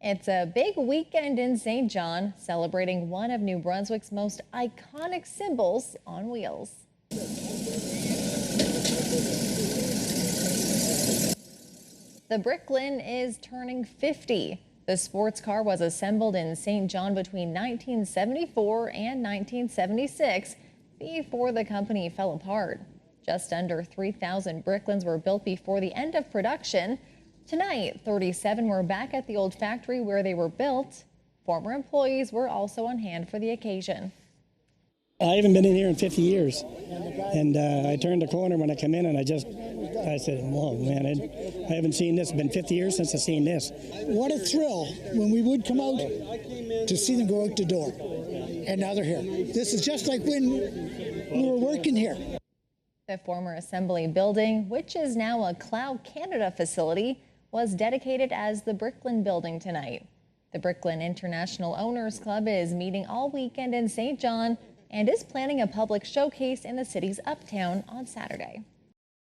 It's a big weekend in St. John, celebrating one of New Brunswick's most iconic symbols on wheels. The Bricklin is turning 50. The sports car was assembled in St. John between 1974 and 1976 before the company fell apart. Just under 3,000 Bricklins were built before the end of production. Tonight, 37 were back at the old factory where they were built. Former employees were also on hand for the occasion. I haven't been in here in 50 years, and I turned the corner when I come in, and I said, whoa, man, I haven't seen this. It's been 50 years since I've seen this. What a thrill when we would come out to see them go out the door, and now they're here. This is just like when we were working here. The former assembly building, which is now a Clow Canada facility, was dedicated as the Bricklin building tonight. The Bricklin International Owners Club is meeting all weekend in St. John and is planning a public showcase in the city's uptown on Saturday.